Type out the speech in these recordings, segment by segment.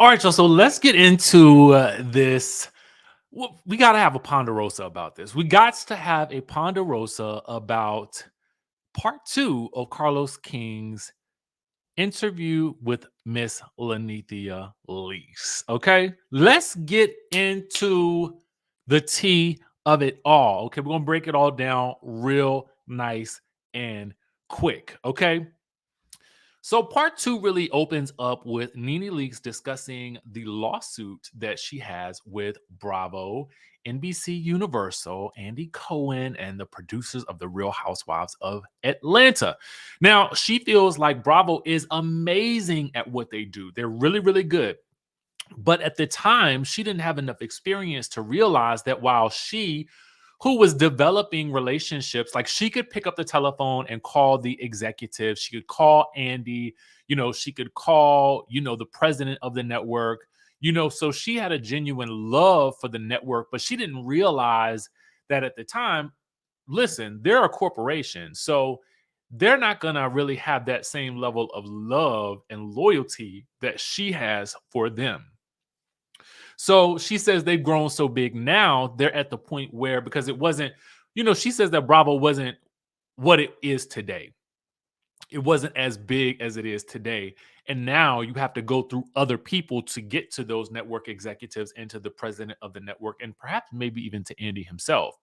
All right, y'all. So let's get into this. Well, we got to have a ponderosa about this. We got to have a ponderosa about part two of Carlos King's interview with Miss Lanithia Lease. Okay, let's get into the tea of it all. Okay, we're gonna break it all down real nice and quick. Okay. So part two really opens up with Nene Leakes discussing the lawsuit that she has with Bravo, NBC Universal, Andy Cohen, and the producers of The Real Housewives of Atlanta. Now, she feels like Bravo is amazing at what they do. They're really, really good. But at the time, she didn't have enough experience to realize that while she, who was developing relationships, like she could pick up the telephone and call the executive, she could call Andy, she could call, the president of the network, so she had a genuine love for the network, but she didn't realize that at the time, listen, they're a corporation. So they're not going to really have that same level of love and loyalty that she has for them. So she says they've grown so big now, they're at the point where, because it wasn't, she says that Bravo wasn't what it is today. It wasn't as big as it is today. And now you have to go through other people to get to those network executives and to the president of the network, and perhaps maybe even to Andy himself.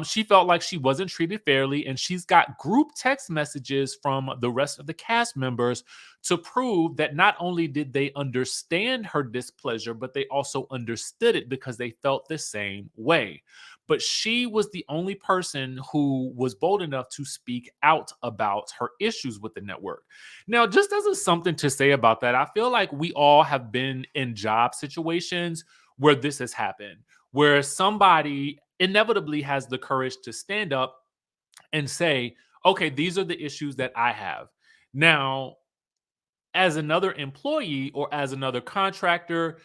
She felt like she wasn't treated fairly, and she's got group text messages from the rest of the cast members to prove that not only did they understand her displeasure, but they also understood it because they felt the same way. But she was the only person who was bold enough to speak out about her issues with the network. Now, just as a something to say about that, I feel like we all have been in job situations where this has happened, where somebody inevitably has the courage to stand up and say, okay, these are the issues that I have. Now, as another employee or as another contractor,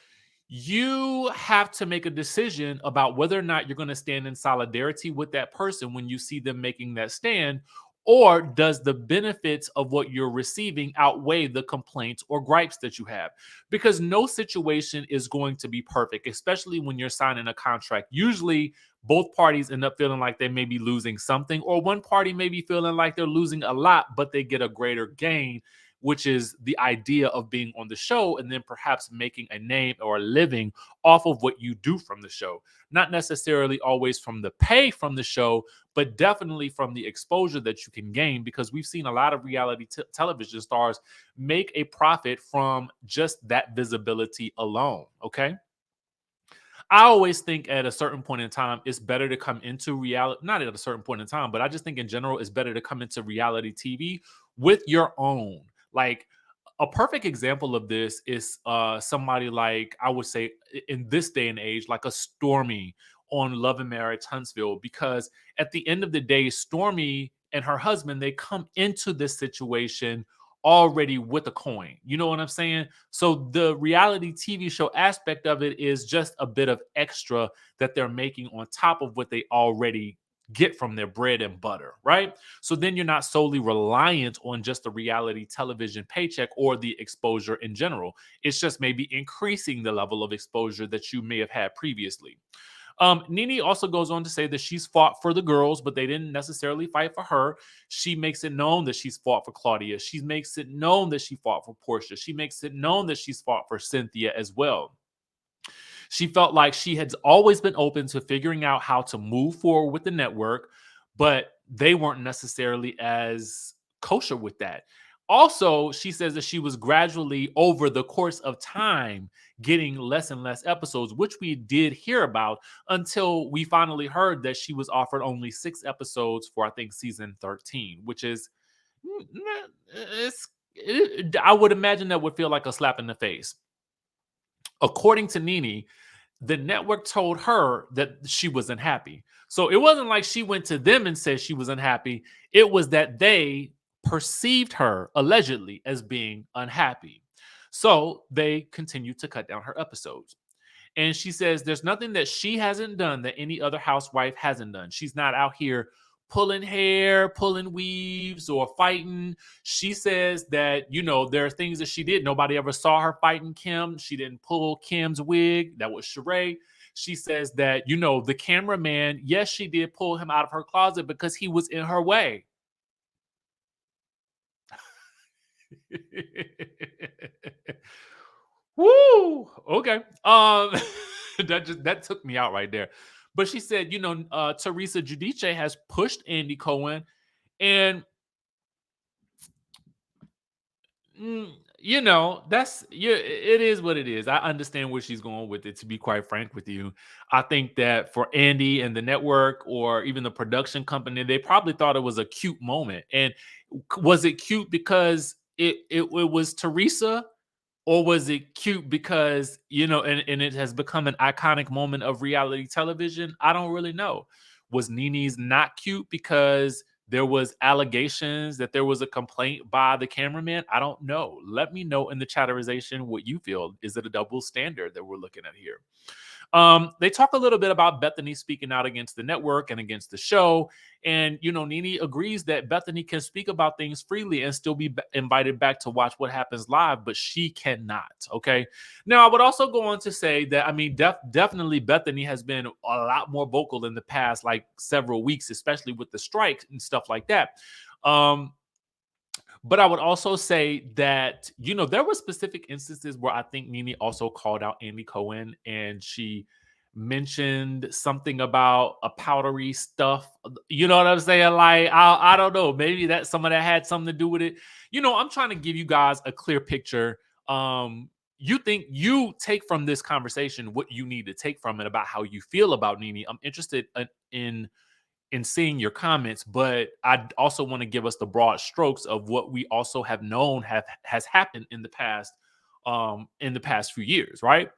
you have to make a decision about whether or not you're going to stand in solidarity with that person when you see them making that stand, or does the benefits of what you're receiving outweigh the complaints or gripes that you have? Because no situation is going to be perfect, especially when you're signing a contract. Usually both parties end up feeling like they may be losing something, or one party may be feeling like they're losing a lot, but they get a greater gain, which is the idea of being on the show and then perhaps making a name or a living off of what you do from the show. Not necessarily always from the pay from the show, but definitely from the exposure that you can gain, because we've seen a lot of reality television stars make a profit from just that visibility alone. Okay. I always think at a certain point in time, it's better to come into reality, not at a certain point in time, but I just think in general, it's better to come into reality TV with your own. Like, a perfect example of this is somebody like, I would say in this day and age, like a Stormy on Love and Marriage Huntsville, because at the end of the day, Stormy and her husband, they come into this situation already with a coin. You know what I'm saying? So the reality TV show aspect of it is just a bit of extra that they're making on top of what they already get from their bread and butter, right? So then you're not solely reliant on just the reality television paycheck or the exposure in general. It's just maybe increasing the level of exposure that you may have had previously. Nene also goes on to say that she's fought for the girls, but they didn't necessarily fight for her. She makes it known that she's fought for Claudia. She makes it known that she fought for Portia. She makes it known that she's fought for Cynthia as well. She felt like she had always been open to figuring out how to move forward with the network, but they weren't necessarily as kosher with that. Also, she says that she was gradually, over the course of time, getting less and less episodes, which we did hear about until we finally heard that she was offered only 6 episodes for, I think, season 13, which is, I would imagine that would feel like a slap in the face. According to Nene, the network told her that she was unhappy. So it wasn't like she went to them and said she was unhappy. It was that they perceived her allegedly as being unhappy. So they continued to cut down her episodes. And she says there's nothing that she hasn't done that any other housewife hasn't done. She's not out here pulling hair, pulling weaves, or fighting. She says that, there are things that she did. Nobody ever saw her fighting Kim. She didn't pull Kim's wig. That was Sheree. She says that, the cameraman, yes, she did pull him out of her closet because he was in her way. Woo! Okay. That took me out right there. But she said, Teresa Giudice has pushed Andy Cohen, and it is what it is. I understand where she's going with it, to be quite frank with you. I think that for Andy and the network, or even the production company, they probably thought it was a cute moment. And was it cute because it was Teresa? Or was it cute because, and it has become an iconic moment of reality television? I don't really know. Was Nene's not cute because there was allegations that there was a complaint by the cameraman? I don't know. Let me know in the chatterization what you feel. Is it a double standard that we're looking at here? They talk a little bit about Bethany speaking out against the network and against the show. And, Nene agrees that Bethany can speak about things freely and still be invited back to watch what happens live, but she cannot. Okay. Now, I would also go on to say that, I mean, definitely Bethany has been a lot more vocal in the past, like several weeks, especially with the strikes and stuff like that. But I would also say that, there were specific instances where I think Nene also called out Andy Cohen, and she mentioned something about a powdery stuff. You know what I'm saying? Like, I don't know. Maybe that some of that had something to do with it. I'm trying to give you guys a clear picture. You take from this conversation what you need to take from it about how you feel about Nene. I'm interested in seeing your comments, but I also want to give us the broad strokes of what we also have known has happened in the past few years, right?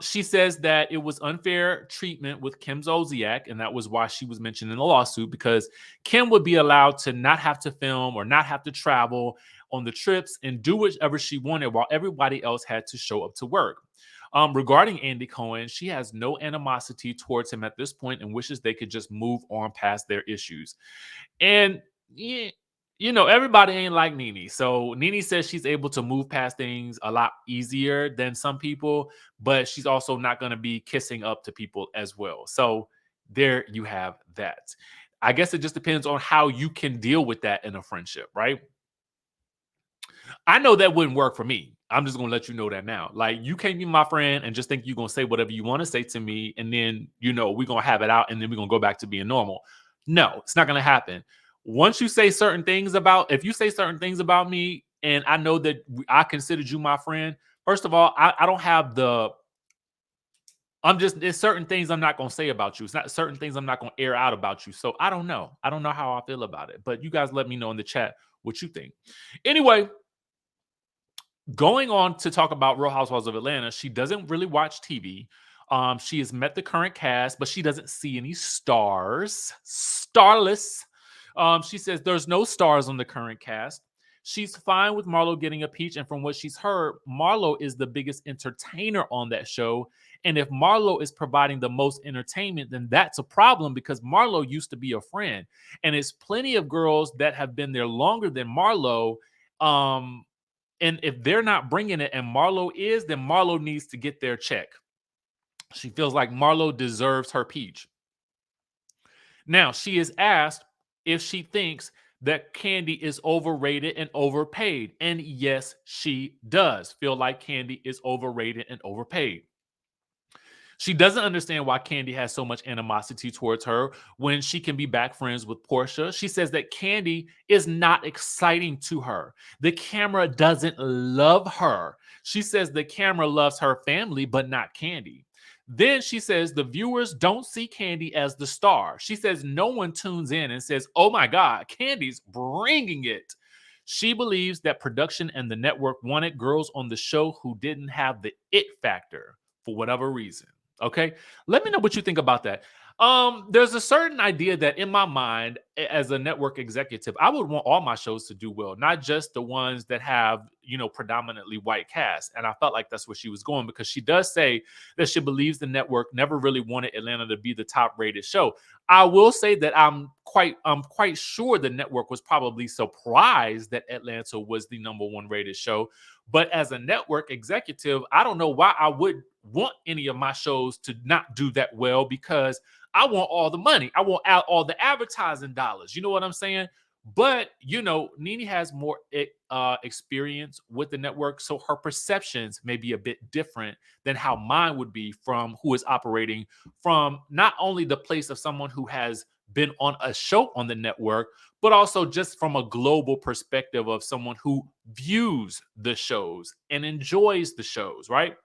She says that it was unfair treatment with Kim Zolciak, and that was why she was mentioned in the lawsuit, because Kim would be allowed to not have to film or not have to travel on the trips and do whatever she wanted while everybody else had to show up to work. Regarding Andy Cohen, she has no animosity towards him at this point and wishes they could just move on past their issues. And yeah, everybody ain't like Nene. So Nene says she's able to move past things a lot easier than some people, but she's also not going to be kissing up to people as well. So there you have that. I guess it just depends on how you can deal with that in a friendship, right? I know that wouldn't work for me. I'm just gonna let you know that now. Like, you can't be my friend and just think you're gonna say whatever you want to say to me, and then we're gonna have it out, and then we're gonna go back to being normal. No, it's not gonna happen. Once you say certain things about, if you say certain things about me, and I know that I considered you my friend. First of all, I don't have the. There's certain things I'm not gonna say about you. It's not certain things I'm not gonna air out about you. So I don't know. I don't know how I feel about it. But you guys let me know in the chat what you think. Anyway, going on to talk about Real Housewives of Atlanta, she doesn't really watch TV. She has met the current cast, but she doesn't see any stars. Starless. She says there's no stars on the current cast. She's fine with Marlo getting a peach, and from what she's heard, Marlo is the biggest entertainer on that show. And if Marlo is providing the most entertainment, then that's a problem, because Marlo used to be a friend, and it's plenty of girls that have been there longer than Marlo. Um, and if they're not bringing it and Marlo is, then Marlo needs to get their check. She feels like Marlo deserves her peach. Now, she is asked if she thinks that Kandi is overrated and overpaid. And yes, she does feel like Kandi is overrated and overpaid. She doesn't understand why Kandi has so much animosity towards her when she can be back friends with Portia. She says that Kandi is not exciting to her. The camera doesn't love her. She says the camera loves her family, but not Kandi. Then she says the viewers don't see Kandi as the star. She says no one tunes in and says, oh my God, Kandi's bringing it. She believes that production and the network wanted girls on the show who didn't have the it factor for whatever reason. Okay. Let me know what you think about that. There's a certain idea that in my mind, as a network executive, I would want all my shows to do well, not just the ones that have, predominantly white cast. And I felt like that's where she was going, because she does say that she believes the network never really wanted Atlanta to be the top rated show. I will say that I'm quite sure the network was probably surprised that Atlanta was the number one rated show. But as a network executive, I don't know why I would want any of my shows to not do that well, because I want all the money. I want out all the advertising dollars. You know what I'm saying? But Nene has more experience with the network, so her perceptions may be a bit different than how mine would be, from who is operating from not only the place of someone who has been on a show on the network, but also just from a global perspective of someone who views the shows and enjoys the shows, right?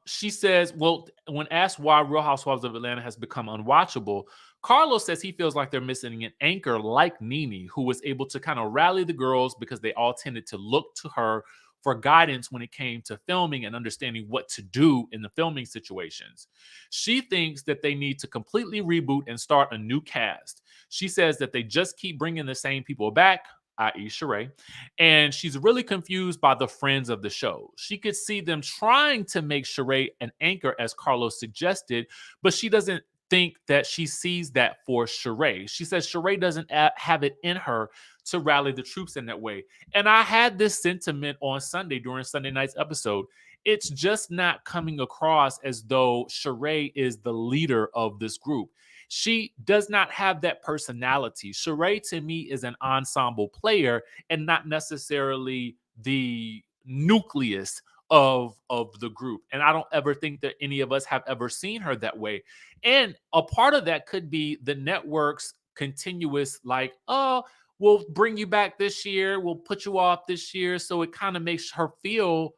She says, well, when asked why Real Housewives of Atlanta has become unwatchable, Carlos says he feels like they're missing an anchor like Nene, who was able to kind of rally the girls, because they all tended to look to her for guidance when it came to filming and understanding what to do in the filming situations. She thinks that they need to completely reboot and start a new cast. She says that they just keep bringing the same people back, i.e., Sheree, and she's really confused by the friends of the show. She could see them trying to make Sheree an anchor, as Carlos suggested, but she doesn't think that she sees that for Sheree. She says Sheree doesn't have it in her to rally the troops in that way. And I had this sentiment on Sunday during Sunday night's episode. It's just not coming across as though Sheree is the leader of this group. She does not have that personality. Sheree, to me, is an ensemble player and not necessarily the nucleus of the group. And I don't ever think that any of us have ever seen her that way. And a part of that could be the network's continuous, like, oh, we'll bring you back this year, we'll put you off this year. So it kind of makes her feel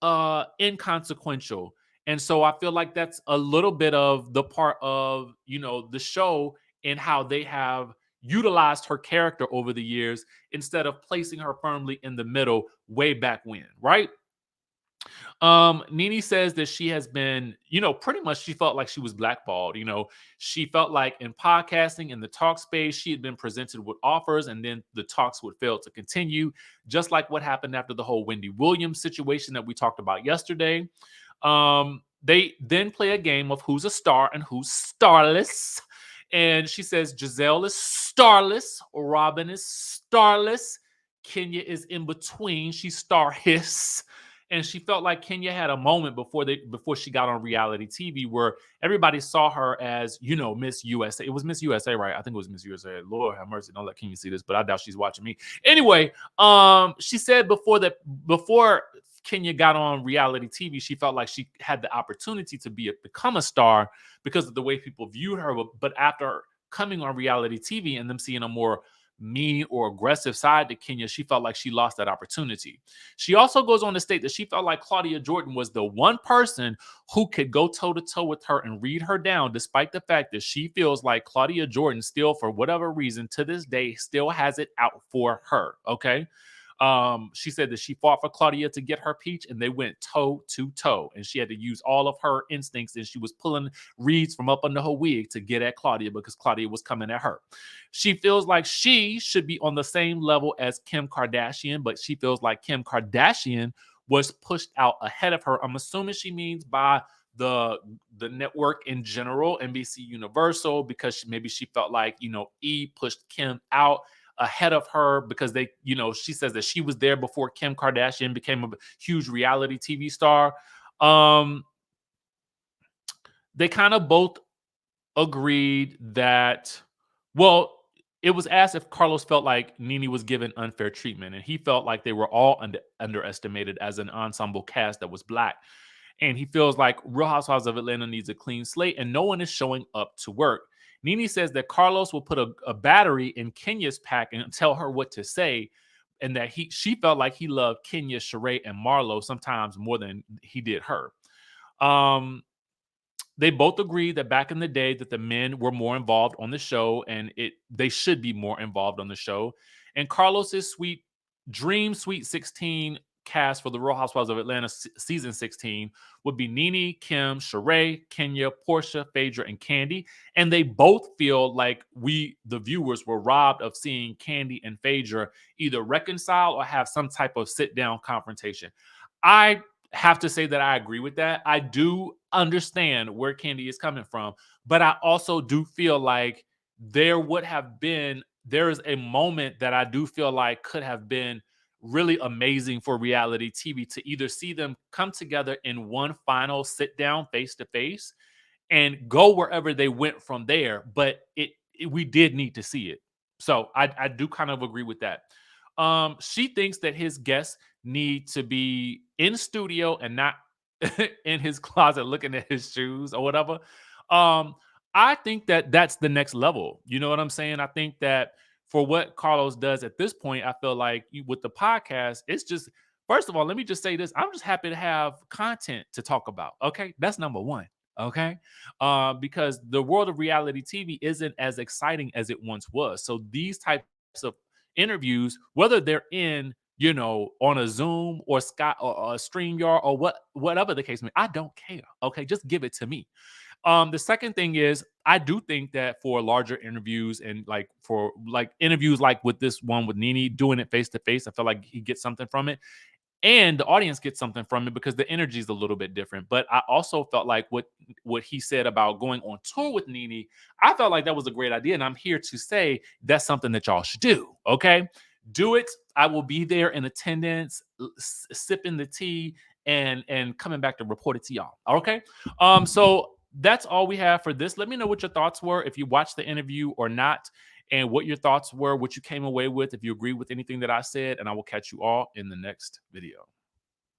inconsequential. And so I feel like that's a little bit of the part of, the show, and how they have utilized her character over the years instead of placing her firmly in the middle way back when, right? Nene says that she has been, pretty much she felt like she was blackballed. She felt like in podcasting, in the talk space, she had been presented with offers, and then the talks would fail to continue, just like what happened after the whole Wendy Williams situation that we talked about yesterday. They then play a game of who's a star and who's starless. And she says Giselle is starless, Robin is starless, Kenya is in between. She's starless. And she felt like Kenya had a moment before she got on reality TV, where everybody saw her as, Miss USA. It was Miss USA, right? I think it was Miss USA. Lord have mercy, don't let Kenya see this, but I doubt she's watching me. Anyway, she said before Kenya got on reality TV, she felt like she had the opportunity to become a star because of the way people viewed her. But after coming on reality TV and them seeing a more mean or aggressive side to Kenya, she felt like she lost that opportunity. She also goes on to state that she felt like Claudia Jordan was the one person who could go toe to toe with her and read her down, despite the fact that she feels like Claudia Jordan still, for whatever reason, to this day, still has it out for her. Okay. She said that she fought for Claudia to get her peach, and they went toe to toe, and she had to use all of her instincts, and she was pulling reeds from up under her wig to get at Claudia, because Claudia was coming at her. She feels like she should be on the same level as Kim Kardashian, but she feels like Kim Kardashian was pushed out ahead of her. I'm assuming she means by the network in general, NBC Universal, because maybe she felt like, E pushed Kim out ahead of her, because they, she says that she was there before Kim Kardashian became a huge reality TV star. They kind of both agreed that, well, it was asked if Carlos felt like Nene was given unfair treatment, and he felt like they were all underestimated as an ensemble cast that was Black. And he feels like Real Housewives of Atlanta needs a clean slate, and no one is showing up to work. Nene says that Carlos will put a battery in Kenya's pack and tell her what to say, and that she felt like he loved Kenya, Sheree, and Marlo sometimes more than he did her. They both agreed that back in the day that the men were more involved on the show, and they should be more involved on the show. And Carlos's Sweet 16 cast for the Real Housewives of Atlanta season 16 would be Nene, Kim, Sheree, Kenya, Portia, Phaedra, and Kandi. And they both feel like we, the viewers, were robbed of seeing Kandi and Phaedra either reconcile or have some type of sit down confrontation. I have to say that I agree with that. I do understand where Kandi is coming from, but I also do feel like there is a moment that I do feel like could have been really amazing for reality TV to either see them come together in one final sit down face to face and go wherever they went from there. But we did need to see it. So I do kind of agree with that. She thinks that his guests need to be in studio and not in his closet looking at his shoes or whatever. Um, I think that that's the next level. You know what I'm saying? I think that for what Carlos does at this point, I feel like with the podcast, it's just first of all, let me just say this: I'm just happy to have content to talk about. Okay, that's number one. Okay, because the world of reality TV isn't as exciting as it once was. So these types of interviews, whether they're in on a Zoom or Sky or a StreamYard or whatever the case may be, I don't care. Okay, just give it to me. The second thing is, I do think that for larger interviews and like for like interviews like with this one with Nene, doing it face to face, I feel like he gets something from it and the audience gets something from it because the energy is a little bit different. But I also felt like what he said about going on tour with Nene, I felt like that was a great idea, and I'm here to say that's something that y'all should do. Okay, do it. I will be there in attendance, sipping the tea and coming back to report it to y'all. Okay, so that's all we have for this. Let me know what your thoughts were if you watched the interview or not, and what your thoughts were, what you came away with, if you agree with anything that I said, and I will catch you all in the next video.